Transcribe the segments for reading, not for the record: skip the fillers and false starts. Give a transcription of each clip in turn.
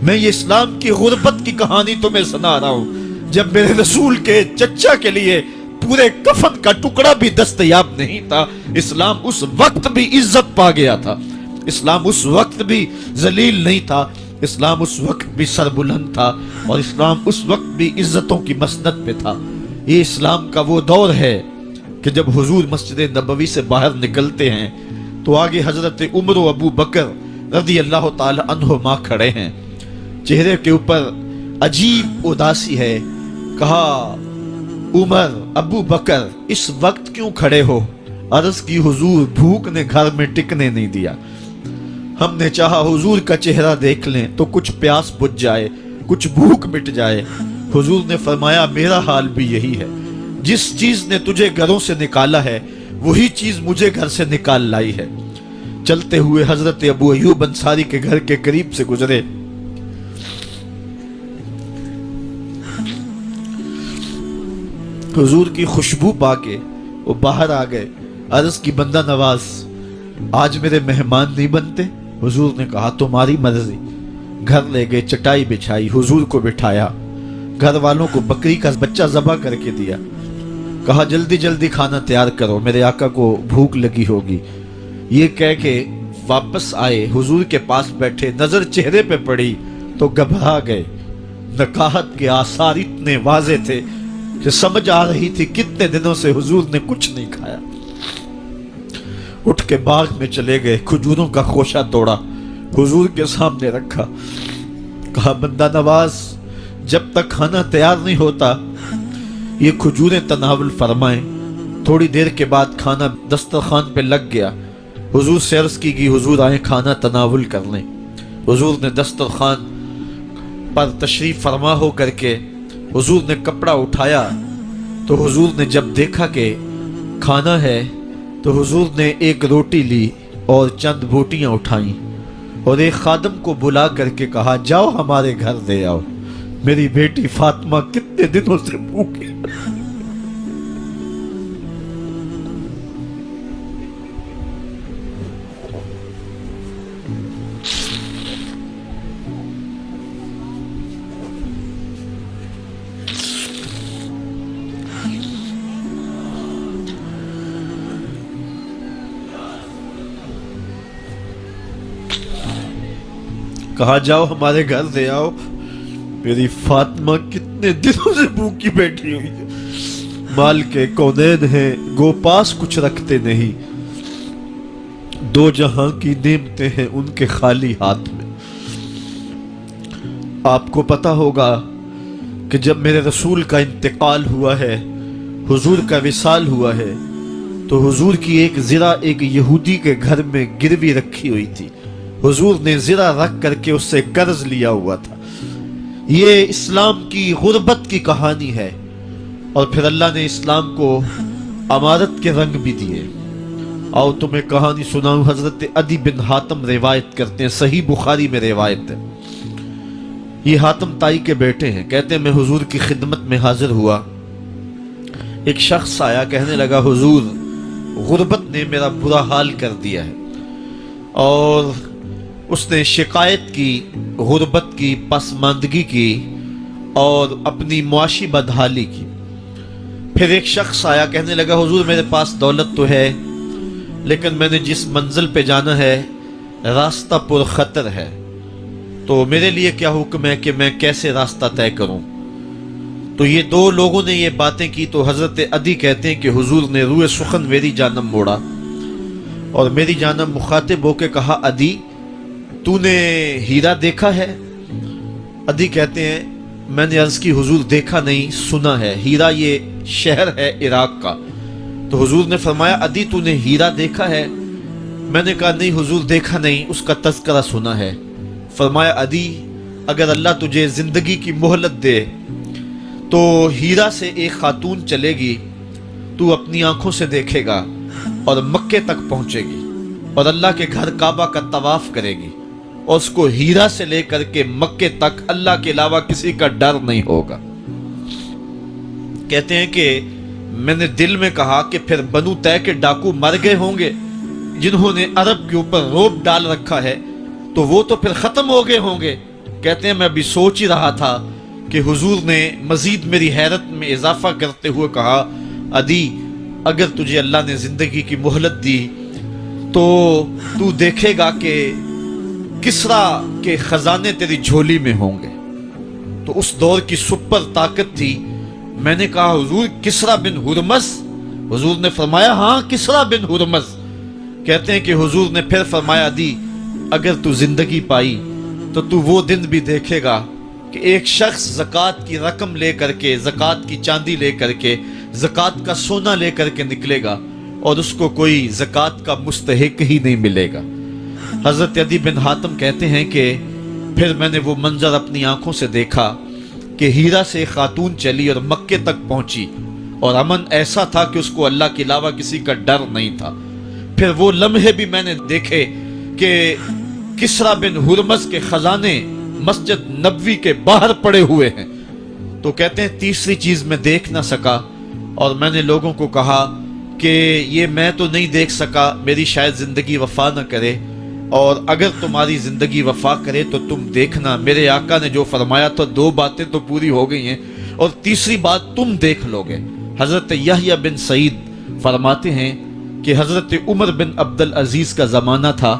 میں یہ اسلام کی غربت کی کہانی تمہیں سنا رہا ہوں، جب میرے رسول کے چچا کے لیے پورے کفن کا ٹکڑا بھی دستیاب نہیں تھا، اسلام اس وقت بھی عزت پا گیا تھا، اسلام اس وقت بھی ذلیل نہیں تھا، اسلام اس وقت بھی سربلند تھا، اور اسلام اس وقت بھی عزتوں کی مسند پہ تھا۔ یہ اسلام کا وہ دور ہے کہ جب حضور مسجد نبوی سے باہر نکلتے ہیں تو آگے حضرت عمر و ابو بکر رضی اللہ تعالی عنہما کھڑے ہیں، چہرے کے اوپر عجیب اداسی ہے۔ کہا عمر، ابو بکر اس وقت کیوں کھڑے ہو؟ عرض کی حضور بھوک نے گھر میں ٹکنے نہیں دیا، ہم نے چاہا حضور کا چہرہ دیکھ لیں تو کچھ پیاس بجھ جائے، کچھ بھوک مٹ جائے۔ حضور نے فرمایا میرا حال بھی یہی ہے، جس چیز نے تجھے گھروں سے نکالا ہے وہی چیز مجھے گھر سے نکال لائی ہے۔ چلتے ہوئے حضرت ابو ایوب انصاری کے گھر کے قریب سے گزرے، حضور کی خوشبو پا کے وہ باہر آ گئے۔ عرض کی بندہ نواز آج میرے مہمان نہیں بنتے؟ حضور نے کہا تمہاری مرضی۔ گھر لے گئے، چٹائی بچھائی، حضور کو بٹھایا، گھر والوں کو بکری کا بچہ ذبح کر کے دیا، کہا جلدی جلدی کھانا تیار کرو، میرے آقا کو بھوک لگی ہوگی۔ یہ کہہ کے واپس آئے، حضور کے پاس بیٹھے، نظر چہرے پہ پڑی تو گھبرا گئے۔ نکاحت کے آثار اتنے واضح تھے کہ سمجھ آ رہی تھی کتنے دنوں سے حضور نے کچھ نہیں کھایا۔ اٹھ کے باغ میں چلے گئے، کھجوروں کا خوشہ توڑا، حضور کے سامنے رکھا، کہا بندہ نواز جب تک کھانا تیار نہیں ہوتا یہ کھجوریں تناول فرمائیں۔ تھوڑی دیر کے بعد کھانا دسترخوان پہ لگ گیا، حضور سے عرض کی گئی حضور آئیں کھانا تناول کر لیں۔ حضور نے دسترخوان پر تشریف فرما ہو کر کے حضور نے کپڑا اٹھایا تو حضور نے جب دیکھا کہ کھانا ہے تو حضور نے ایک روٹی لی اور چند بوٹیاں اٹھائیں اور ایک خادم کو بلا کر کے کہا جاؤ ہمارے گھر دے آؤ، میری بیٹی فاطمہ کتنے دنوں سے بھوکی۔ کہا جاؤ ہمارے گھر دے آؤ، میری فاطمہ کتنے دنوں سے بھوکی بیٹھی ہوئی ہے۔ مال کے کونین ہیں گو پاس کچھ رکھتے نہیں، دو جہاں کی نعمتیں ہیں ان کے خالی ہاتھ میں۔ آپ کو پتا ہوگا کہ جب میرے رسول کا انتقال ہوا ہے، حضور کا وصال ہوا ہے، تو حضور کی ایک زرہ ایک یہودی کے گھر میں گروی رکھی ہوئی تھی، حضور نے زرہ رکھ کر کے اس سے قرض لیا ہوا تھا۔ یہ اسلام کی غربت کی کہانی ہے، اور پھر اللہ نے اسلام کو امارت کے رنگ بھی دیے۔ آؤ تمہیں کہانی سناؤں، حضرت عدی بن حاتم روایت کرتے ہیں، صحیح بخاری میں روایت ہے۔ یہ حاتم تائی کے بیٹے ہیں، کہتے ہیں میں حضور کی خدمت میں حاضر ہوا، ایک شخص آیا کہنے لگا حضور غربت نے میرا برا حال کر دیا ہے، اور اس نے شکایت کی غربت کی، پسماندگی کی اور اپنی معاشی بدحالی کی۔ پھر ایک شخص آیا کہنے لگا حضور میرے پاس دولت تو ہے لیکن میں نے جس منزل پہ جانا ہے راستہ پر خطر ہے، تو میرے لیے کیا حکم ہے کہ میں کیسے راستہ طے کروں؟ تو یہ دو لوگوں نے یہ باتیں کی تو حضرت عدی کہتے ہیں کہ حضور نے روئے سخن میری جانب موڑا اور میری جانب مخاطب ہو کے کہا عدی تو نے ہیرا دیکھا ہے؟ عدی کہتے ہیں میں نے عرض کی حضور دیکھا نہیں، سنا ہے، ہیرا یہ شہر ہے عراق کا۔ تو حضور نے فرمایا عدی تو نے ہیرا دیکھا ہے؟ میں نے کہا نہیں حضور دیکھا نہیں، اس کا تذکرہ سنا ہے۔ فرمایا عدی اگر اللہ تجھے زندگی کی مہلت دے تو ہیرا سے ایک خاتون چلے گی، تو اپنی آنکھوں سے دیکھے گا اور مکے تک پہنچے گی اور اللہ کے گھر کعبہ کا طواف کرے گی، اور اس کو ہیرا سے لے کر کے مکے تک اللہ کے علاوہ کسی کا ڈر نہیں ہوگا۔ کہتے ہیں کہ میں نے دل میں کہا کہ پھر بنو طے کے ڈاکو مر گئے ہوں گے جنہوں نے عرب کے اوپر روب ڈال رکھا ہے، تو وہ تو پھر ختم ہو گئے ہوں گے، کہتے ہیں میں ابھی سوچ ہی رہا تھا کہ حضور نے مزید میری حیرت میں اضافہ کرتے ہوئے کہا عدی اگر تجھے اللہ نے زندگی کی مہلت دی تو تو دیکھے گا کہ کسرا کے خزانے تیری جھولی میں ہوں گے۔ تو اس دور کی سپر طاقت تھی۔ میں نے کہا حضور کسرا بن ہرمز؟ حضور نے فرمایا ہاں کسرا بن ہرمز۔ کہتے ہیں کہ حضور نے پھر فرمایا عدی اگر تو زندگی پائی تو تو وہ دن بھی دیکھے گا کہ ایک شخص زکوٰۃ کی رقم لے کر کے، زکوٰۃ کی چاندی لے کر کے، زکوٰۃ کا سونا لے کر کے نکلے گا اور اس کو کوئی زکوٰۃ کا مستحق ہی نہیں ملے گا۔ حضرت عدی بن حاتم کہتے ہیں کہ پھر میں نے وہ منظر اپنی آنکھوں سے دیکھا کہ ہیرا سے ایک خاتون چلی اور مکے تک پہنچی اور امن ایسا تھا کہ اس کو اللہ کے علاوہ کسی کا ڈر نہیں تھا۔ پھر وہ لمحے بھی میں نے دیکھے کہ کسرا بن ہرمز کے خزانے مسجد نبوی کے باہر پڑے ہوئے ہیں۔ تو کہتے ہیں تیسری چیز میں دیکھ نہ سکا اور میں نے لوگوں کو کہا کہ یہ میں تو نہیں دیکھ سکا، میری شاید زندگی وفا نہ کرے، اور اگر تمہاری زندگی وفا کرے تو تم دیکھنا میرے آقا نے جو فرمایا تو 2 باتیں تو پوری ہو گئی ہیں اور تیسری بات تم دیکھ لو گے۔ حضرت یحییٰ بن سعید فرماتے ہیں کہ حضرت عمر بن عبدالعزیز کا زمانہ تھا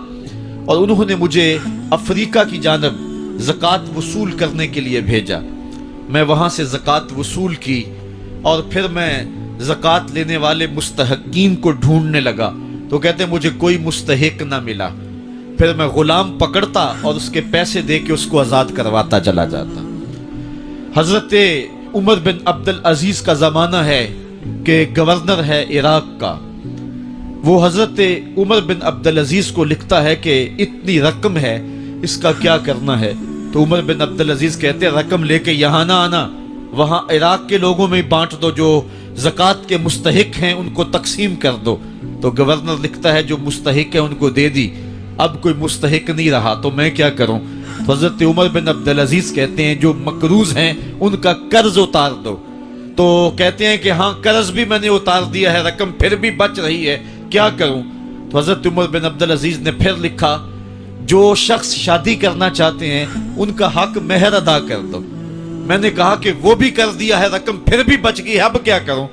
اور انہوں نے مجھے افریقہ کی جانب زکوٰۃ وصول کرنے کے لیے بھیجا۔ میں وہاں سے زکوٰۃ وصول کی اور پھر میں زکوٰۃ لینے والے مستحقین کو ڈھونڈنے لگا تو کہتے ہیں مجھے کوئی مستحق نہ ملا۔ پھر میں غلام پکڑتا اور اس کے پیسے دے کے اس کو آزاد کرواتا چلا جاتا۔ حضرت عمر بن عبدالعزیز کا زمانہ ہے کہ گورنر ہے عراق کا، وہ حضرت عمر بن عبدالعزیز کو لکھتا ہے کہ اتنی رقم ہے اس کا کیا کرنا ہے؟ تو عمر بن عبدالعزیز کہتے ہیں رقم لے کے یہاں نہ آنا، وہاں عراق کے لوگوں میں بانٹ دو، جو زکوٰۃ کے مستحق ہیں ان کو تقسیم کر دو۔ تو گورنر لکھتا ہے جو مستحق ہے ان کو دے دی، اب کوئی مستحق نہیں رہا تو میں کیا کروں؟ تو حضرت عمر بن عبدالعزیز کہتے ہیں جو مقروض ہیں ان کا قرض اتار دو۔ تو کہتے ہیں کہ ہاں قرض بھی میں نے اتار دیا ہے، رقم پھر بھی بچ رہی ہے، کیا کروں؟ تو حضرت عمر بن عبدالعزیز نے پھر لکھا جو شخص شادی کرنا چاہتے ہیں ان کا حق مہر ادا کر دو۔ میں نے کہا کہ وہ بھی کر دیا ہے، رقم پھر بھی بچ گئی، اب کیا کروں؟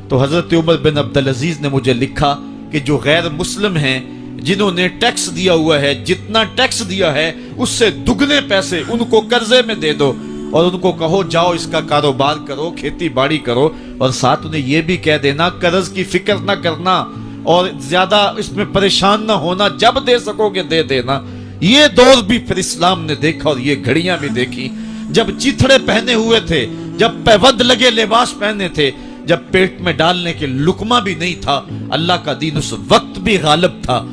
تو حضرت عمر بن عبدالعزیز نے مجھے لکھا کہ جو غیر مسلم ہیں جنہوں نے ٹیکس دیا ہوا ہے، جتنا ٹیکس دیا ہے اس سے دگنے پیسے ان کو قرضے میں دے دو اور ان کو کہو جاؤ اس کا کاروبار کرو، کھیتی باڑی کرو، اور ساتھ انہیں یہ بھی کہہ دینا قرض کی فکر نہ کرنا اور زیادہ اس میں پریشان نہ ہونا، جب دے سکو گے دے دینا۔ یہ دور بھی پھر اسلام نے دیکھا اور یہ گھڑیاں بھی دیکھی جب چیتھڑے پہنے ہوئے تھے، جب پیود لگے لباس پہنے تھے، جب پیٹ میں ڈالنے کے لقمہ بھی نہیں تھا۔ اللہ کا دین اس وقت بھی غالب تھا